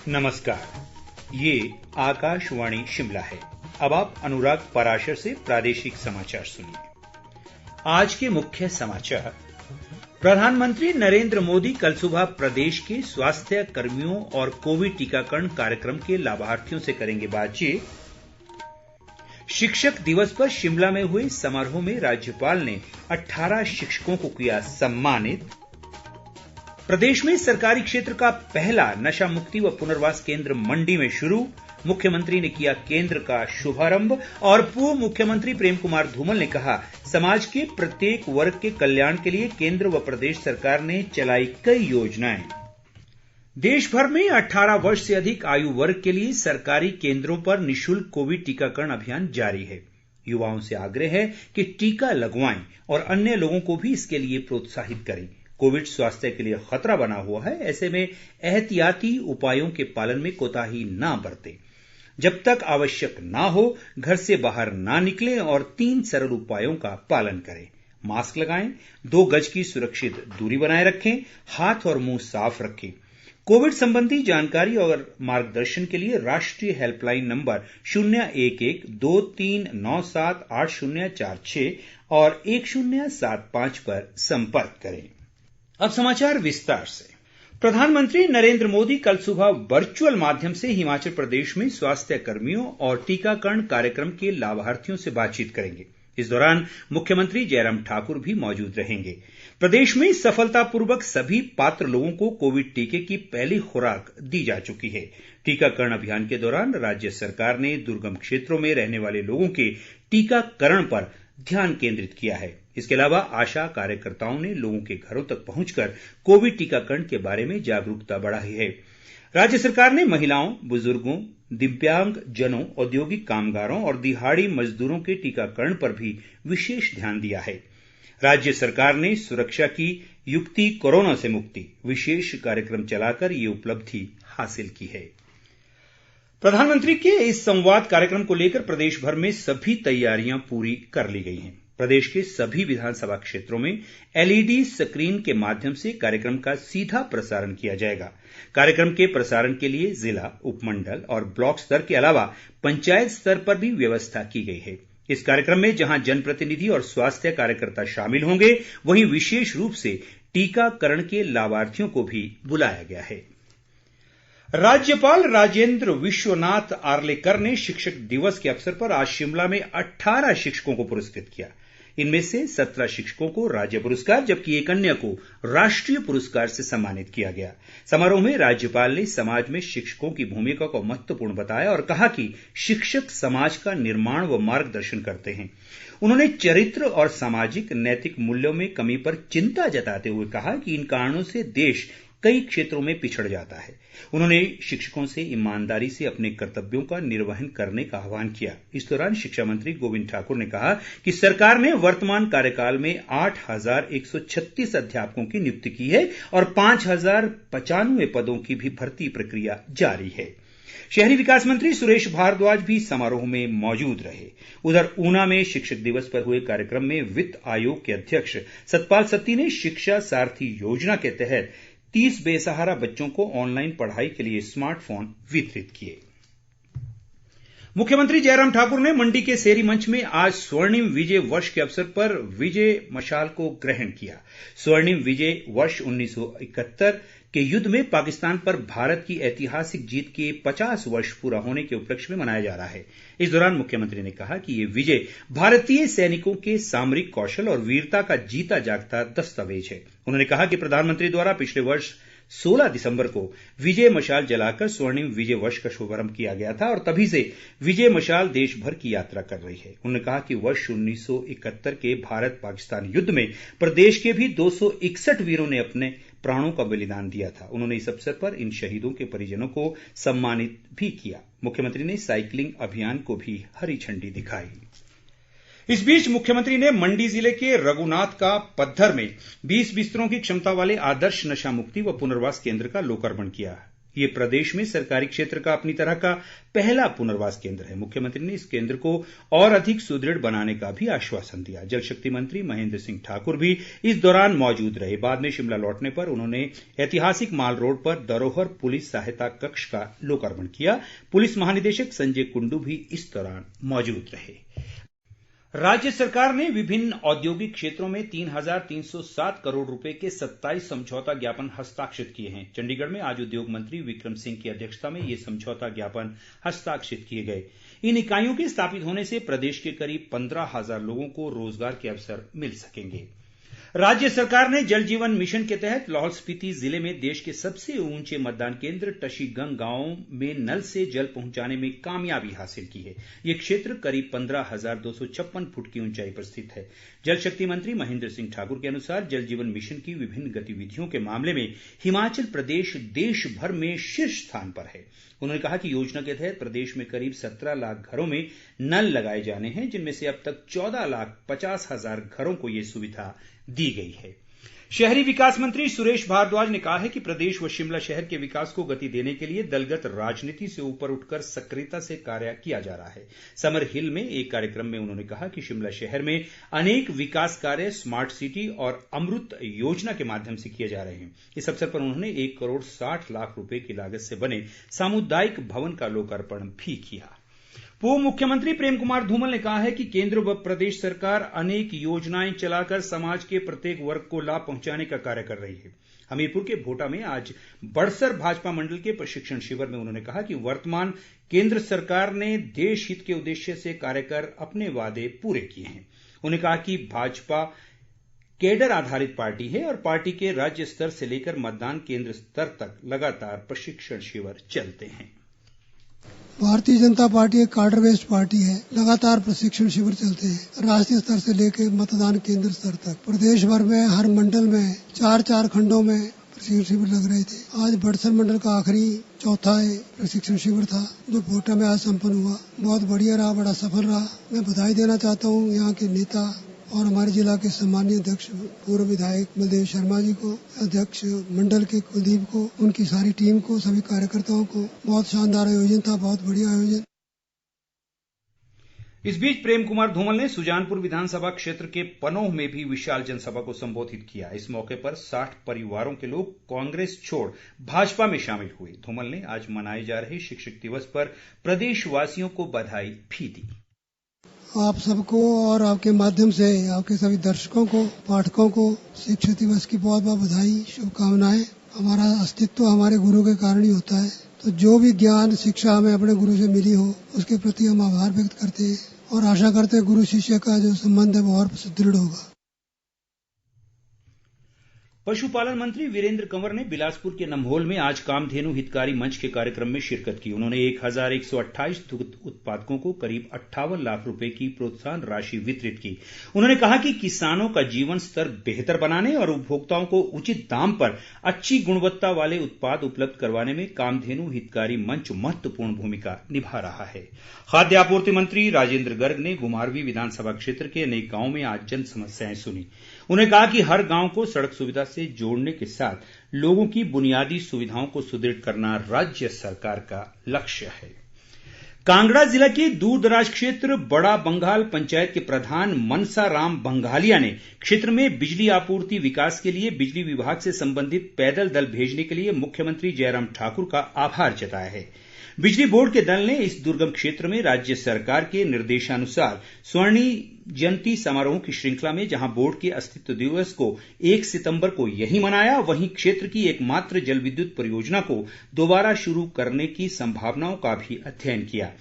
नमस्कार, ये आकाशवाणी शिमला है। अब आप अनुराग पराशर से प्रादेशिक समाचार सुनिए। आज के मुख्य समाचार। प्रधानमंत्री नरेंद्र मोदी कल सुबह प्रदेश के स्वास्थ्य कर्मियों और कोविड टीकाकरण कार्यक्रम के लाभार्थियों से करेंगे बातचीत। शिक्षक दिवस पर शिमला में हुए समारोह में राज्यपाल ने 18 शिक्षकों को किया सम्मानित। प्रदेश में सरकारी क्षेत्र का पहला नशा मुक्ति व पुनर्वास केंद्र मंडी में शुरू, मुख्यमंत्री ने किया केंद्र का शुभारंभ। और पूर्व मुख्यमंत्री प्रेम कुमार धूमल ने कहा, समाज के प्रत्येक वर्ग के कल्याण के लिए केंद्र व प्रदेश सरकार ने चलाई कई योजनाएं। देश भर में 18 वर्ष से अधिक आयु वर्ग के लिए सरकारी केंद्रों पर निःशुल्क कोविड टीकाकरण अभियान जारी है। युवाओं से आग्रह है कि टीका लगवाएं और अन्य लोगों को भी इसके लिए प्रोत्साहित करें। कोविड स्वास्थ्य के लिए खतरा बना हुआ है, ऐसे में एहतियाती उपायों के पालन में कोताही ना बरतें। जब तक आवश्यक ना हो, घर से बाहर ना निकलें और 3 सरल उपायों का पालन करें। मास्क लगाएं, 2 गज की सुरक्षित दूरी बनाए रखें, हाथ और मुंह साफ रखें। कोविड संबंधी जानकारी और मार्गदर्शन के लिए राष्ट्रीय हेल्पलाइन नंबर 011-2397-8046 और 1075 पर संपर्क करें। अब समाचार विस्तार से। प्रधानमंत्री नरेंद्र मोदी कल सुबह वर्चुअल माध्यम से हिमाचल प्रदेश में स्वास्थ्य कर्मियों और टीकाकरण कार्यक्रम के लाभार्थियों से बातचीत करेंगे। इस दौरान मुख्यमंत्री जयराम ठाकुर भी मौजूद रहेंगे। प्रदेश में सफलतापूर्वक सभी पात्र लोगों को कोविड टीके की पहली खुराक दी जा चुकी है। टीकाकरण अभियान के दौरान राज्य सरकार ने दुर्गम क्षेत्रों में रहने वाले लोगों के टीकाकरण पर ध्यान केंद्रित किया है। इसके अलावा आशा कार्यकर्ताओं ने लोगों के घरों तक पहुंचकर कोविड टीकाकरण के बारे में जागरूकता बढ़ाई है। राज्य सरकार ने महिलाओं, बुजुर्गों, दिव्यांग जनों, औद्योगिक कामगारों और दिहाड़ी मजदूरों के टीकाकरण पर भी विशेष ध्यान दिया है। राज्य सरकार ने सुरक्षा की युक्ति कोरोना से मुक्ति विशेष कार्यक्रम चलाकर ये उपलब्धि हासिल की है। प्रधानमंत्री के इस संवाद कार्यक्रम को लेकर प्रदेश भर में सभी तैयारियां पूरी कर ली गई हैं। प्रदेश के सभी विधानसभा क्षेत्रों में LED स्क्रीन के माध्यम से कार्यक्रम का सीधा प्रसारण किया जाएगा। कार्यक्रम के प्रसारण के लिए जिला, उपमंडल और ब्लॉक स्तर के अलावा पंचायत स्तर पर भी व्यवस्था की गई है। इस कार्यक्रम में जहां जनप्रतिनिधि और स्वास्थ्य कार्यकर्ता शामिल होंगे, वहीं विशेष रूप से टीकाकरण के लाभार्थियों को भी बुलाया गया है। राज्यपाल राजेंद्र विश्वनाथ आर्लेकर ने शिक्षक दिवस के अवसर पर आज शिमला में 18 शिक्षकों को पुरस्कृत किया। इनमें से 17 शिक्षकों को राज्य पुरस्कार, जबकि एक अन्य को राष्ट्रीय पुरस्कार से सम्मानित किया गया। समारोह में राज्यपाल ने समाज में शिक्षकों की भूमिका को महत्वपूर्ण बताया और कहा कि शिक्षक समाज का निर्माण व मार्गदर्शन करते हैं। उन्होंने चरित्र और सामाजिक नैतिक मूल्यों में कमी पर चिंता जताते हुए कहा कि इन कारणों से देश कई क्षेत्रों में पिछड़ जाता है। उन्होंने शिक्षकों से ईमानदारी से अपने कर्तव्यों का निर्वहन करने का आह्वान किया। इस दौरान शिक्षा मंत्री गोविंद ठाकुर ने कहा कि सरकार ने वर्तमान कार्यकाल में 8,136 अध्यापकों की नियुक्ति की है और 5,095 पदों की भी भर्ती प्रक्रिया जारी है। शहरी विकास मंत्री सुरेश भारद्वाज भी समारोह में मौजूद रहे। उधर ऊना में शिक्षक दिवस पर हुए कार्यक्रम में वित्त आयोग के अध्यक्ष सतपाल सत्ती ने शिक्षा सारथी योजना के तहत 30 बेसहारा बच्चों को ऑनलाइन पढ़ाई के लिए स्मार्टफोन वितरित किए। मुख्यमंत्री जयराम ठाकुर ने मंडी के सेरी मंच में आज स्वर्णिम विजय वर्ष के अवसर पर विजय मशाल को ग्रहण किया। स्वर्णिम विजय वर्ष 1971 के युद्ध में पाकिस्तान पर भारत की ऐतिहासिक जीत के 50 वर्ष पूरा होने के उपलक्ष्य में मनाया जा रहा है। इस दौरान मुख्यमंत्री ने कहा कि ये विजय भारतीय सैनिकों के सामरिक कौशल और वीरता का जीता जागता दस्तावेज है। उन्होंने कहा कि प्रधानमंत्री द्वारा पिछले वर्ष 16 दिसंबर को विजय मशाल जलाकर स्वर्णिम विजय वर्ष का शुभारंभ किया गया था और तभी से विजय मशाल देश भर की यात्रा कर रही है। उन्होंने कहा कि वर्ष 1971 के भारत पाकिस्तान युद्ध में प्रदेश के भी 261 वीरों ने अपने प्राणों का बलिदान दिया था। उन्होंने इस अवसर पर इन शहीदों के परिजनों को सम्मानित भी किया। मुख्यमंत्री ने साइकिलिंग अभियान को भी हरी झंडी दिखाई। इस बीच मुख्यमंत्री ने मंडी जिले के रघुनाथ का पद्धर में 20 बिस्तरों की क्षमता वाले आदर्श नशा मुक्ति व पुनर्वास केंद्र का लोकार्पण किया। ये प्रदेश में सरकारी क्षेत्र का अपनी तरह का पहला पुनर्वास केंद्र है। मुख्यमंत्री ने इस केंद्र को और अधिक सुदृढ़ बनाने का भी आश्वासन दिया। जल शक्ति मंत्री महेंद्र सिंह ठाकुर भी इस दौरान मौजूद रहे। बाद में शिमला लौटने पर उन्होंने ऐतिहासिक माल रोड पर धरोहर पुलिस सहायता कक्ष का लोकार्पण किया। पुलिस महानिदेशक संजय कुंडू भी इस दौरान मौजूद रहे। राज्य सरकार ने विभिन्न औद्योगिक क्षेत्रों में 3,307 करोड़ रुपए के 27 समझौता ज्ञापन हस्ताक्षरित किए हैं। चंडीगढ़ में आज उद्योग मंत्री विक्रम सिंह की अध्यक्षता में ये समझौता ज्ञापन हस्ताक्षरित किए गए। इन इकाइयों के स्थापित होने से प्रदेश के करीब 15,000 लोगों को रोजगार के अवसर मिल सकेंगे। राज्य सरकार ने जल जीवन मिशन के तहत लाहौल स्पीति जिले में देश के सबसे ऊंचे मतदान केंद्र टशीगंग गांव में नल से जल पहुंचाने में कामयाबी हासिल की है। ये क्षेत्र करीब 15,256 फुट की ऊंचाई पर स्थित है। जल शक्ति मंत्री महेंद्र सिंह ठाकुर के अनुसार जल जीवन मिशन की विभिन्न गतिविधियों के मामले में हिमाचल प्रदेश देश भर में शीर्ष स्थान पर है। उन्होंने कहा कि योजना के तहत प्रदेश में करीब 17 लाख घरों में नल लगाए जाने हैं, जिनमें से अब तक 14,50,000 घरों को ये सुविधा दी गई है। शहरी विकास मंत्री सुरेश भारद्वाज ने कहा है कि प्रदेश व शिमला शहर के विकास को गति देने के लिए दलगत राजनीति से ऊपर उठकर सक्रियता से कार्य किया जा रहा है। समर हिल में एक कार्यक्रम में उन्होंने कहा कि शिमला शहर में अनेक विकास कार्य स्मार्ट सिटी और अमृत योजना के माध्यम से किए जा रहे हैं। इस अवसर पर उन्होंने 1 करोड़ 60 लाख रुपए की लागत से बने सामुदायिक भवन का लोकार्पण भी किया। पूर्व मुख्यमंत्री प्रेम कुमार धूमल ने कहा है कि केंद्र व प्रदेश सरकार अनेक योजनाएं चलाकर समाज के प्रत्येक वर्ग को लाभ पहुंचाने का कार्य कर रही है। हमीरपुर के भोटा में आज बड़सर भाजपा मंडल के प्रशिक्षण शिविर में उन्होंने कहा कि वर्तमान केंद्र सरकार ने देश हित के उद्देश्य से कार्य कर अपने वादे पूरे किए हैं। उन्होंने कहा कि भाजपा कैडर आधारित पार्टी है और पार्टी के राज्य स्तर से लेकर मतदान केंद्र स्तर तक लगातार प्रशिक्षण शिविर चलते हैं। भारतीय जनता पार्टी एक कार्डर बेस्ड पार्टी है। लगातार प्रशिक्षण शिविर चलते हैं राष्ट्रीय स्तर से लेकर मतदान केंद्र स्तर तक। प्रदेश भर में हर मंडल में 4-4 खंडों में प्रशिक्षण शिविर लग रहे थे। आज बड़सर मंडल का आखिरी चौथा प्रशिक्षण शिविर था जो भोटा में आज संपन्न हुआ। बहुत बढ़िया रहा, बड़ा सफल रहा। मैं बधाई देना चाहता हूँ यहाँ के नेता और हमारे जिला के सम्मानीय अध्यक्ष पूर्व विधायक बलदेव शर्मा जी को, अध्यक्ष मंडल के कुलदीप को, उनकी सारी टीम को, सभी कार्यकर्ताओं को। बहुत शानदार आयोजन था, बहुत बढ़िया आयोजन। इस बीच प्रेम कुमार धूमल ने सुजानपुर विधानसभा क्षेत्र के पनोह में भी विशाल जनसभा को संबोधित किया। इस मौके पर 60 परिवारों के लोग कांग्रेस छोड़ भाजपा में शामिल हुए। धूमल ने आज मनाए जा रहे शिक्षक दिवस पर प्रदेशवासियों को बधाई भी दी। आप सबको और आपके माध्यम से आपके सभी दर्शकों को, पाठकों को शिक्षक दिवस की बहुत बहुत बधाई, शुभकामनाएं। हमारा अस्तित्व हमारे गुरु के कारण ही होता है, तो जो भी ज्ञान शिक्षा हमें अपने गुरु से मिली हो उसके प्रति हम आभार व्यक्त करते हैं और आशा करते हैं गुरु शिष्य का जो संबंध है वो और सुदृढ़ होगा। पशुपालन मंत्री वीरेंद्र कंवर ने बिलासपुर के नम्होल में आज कामधेनु हितकारी मंच के कार्यक्रम में शिरकत की। उन्होंने 1,128 दुग्ध उत्पादकों को करीब 58 लाख रुपए की प्रोत्साहन राशि वितरित की। उन्होंने कहा कि किसानों का जीवन स्तर बेहतर बनाने और उपभोक्ताओं को उचित दाम पर अच्छी गुणवत्ता वाले उत्पाद उपलब्ध करवाने में कामधेनु हितकारी मंच महत्वपूर्ण भूमिका निभा रहा है। खाद्य आपूर्ति मंत्री राजेंद्र गर्ग ने घुमारवीं विधानसभा क्षेत्र के अनेक गांवों में आज जन समस्याएं सुनी। उन्होंने कहा कि हर गांव को सड़क सुविधा से जोड़ने के साथ लोगों की बुनियादी सुविधाओं को सुदृढ़ करना राज्य सरकार का लक्ष्य है। कांगड़ा जिला के दूर दराज क्षेत्र बड़ा बंगाल पंचायत के प्रधान मनसा राम बंगालिया ने क्षेत्र में बिजली आपूर्ति विकास के लिए बिजली विभाग से संबंधित पैदल दल भेजने के लिए मुख्यमंत्री जयराम ठाकुर का आभार जताया है। बिजली बोर्ड के दल ने इस दुर्गम क्षेत्र में राज्य सरकार के निर्देशानुसार स्वर्णी जयंती समारोह की श्रृंखला में जहां बोर्ड के अस्तित्व दिवस को 1 सितंबर को यहीं मनाया, वहीं क्षेत्र की एकमात्र जल विद्युत परियोजना को दोबारा शुरू करने की संभावनाओं का भी अध्ययन किया।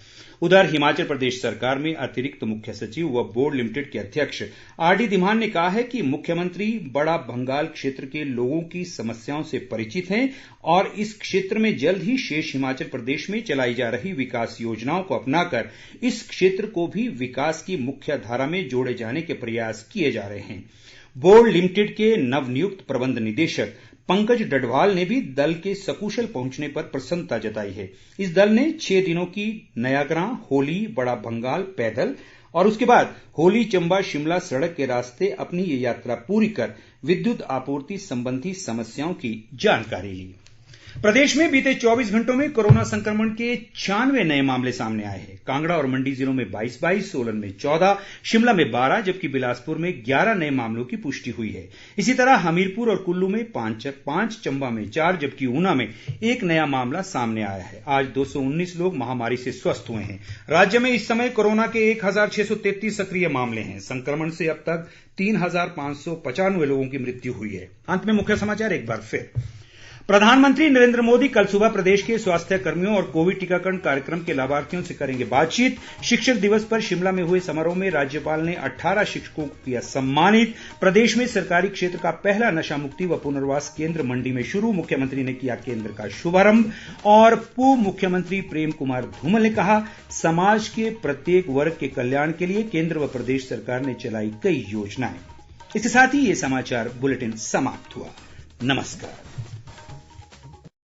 उधर हिमाचल प्रदेश सरकार में अतिरिक्त मुख्य सचिव व बोर्ड लिमिटेड के अध्यक्ष आरडी धीमान ने कहा है कि मुख्यमंत्री बड़ा भंगाल क्षेत्र के लोगों की समस्याओं से परिचित हैं और इस क्षेत्र में जल्द ही शेष हिमाचल प्रदेश में चलाई जा रही विकास योजनाओं को अपनाकर इस क्षेत्र को भी विकास की मुख्य धारा में जोड़े जाने के प्रयास किए जा रहे हैं। बोर्ड लिमिटेड के नवनियुक्त प्रबंध निदेशक पंकज डडवाल ने भी दल के सकुशल पहुंचने पर प्रसन्नता जताई है। इस दल ने 6 दिनों की नयाग्रां, होली, बड़ा भंगाल पैदल और उसके बाद होली चंबा शिमला सड़क के रास्ते अपनी ये यात्रा पूरी कर विद्युत आपूर्ति संबंधी समस्याओं की जानकारी ली। प्रदेश में बीते 24 घंटों में कोरोना संक्रमण के 96 नए मामले सामने आए हैं। कांगड़ा और मंडी जिलों में 22, सोलन में 14, शिमला में 12 जबकि बिलासपुर में 11 नए मामलों की पुष्टि हुई है। इसी तरह हमीरपुर और कुल्लू में 5, चंबा में 4 जबकि ऊना में 1 नया मामला सामने आया है। आज 219 लोग महामारी से स्वस्थ हुए हैं। राज्य में इस समय कोरोना के 1633 सक्रिय मामले हैं। संक्रमण से अब तक 3595 लोगों की मृत्यु हुई है। अंत में मुख्य समाचार एक बार फिर। प्रधानमंत्री नरेंद्र मोदी कल सुबह प्रदेश के स्वास्थ्य कर्मियों और कोविड टीकाकरण कार्यक्रम के लाभार्थियों से करेंगे बातचीत। शिक्षक दिवस पर शिमला में हुए समारोह में राज्यपाल ने 18 शिक्षकों को किया सम्मानित। प्रदेश में सरकारी क्षेत्र का पहला नशा मुक्ति व पुनर्वास केंद्र मंडी में शुरू, मुख्यमंत्री ने किया केंद्र का शुभारंभ। और पूर्व मुख्यमंत्री प्रेम कुमार धूमल ने कहा, समाज के प्रत्येक वर्ग के कल्याण के लिए केंद्र व प्रदेश सरकार ने चलाई कई योजनाएं। इसके साथ ही ये समाचार बुलेटिन समाप्त हुआ। नमस्कार।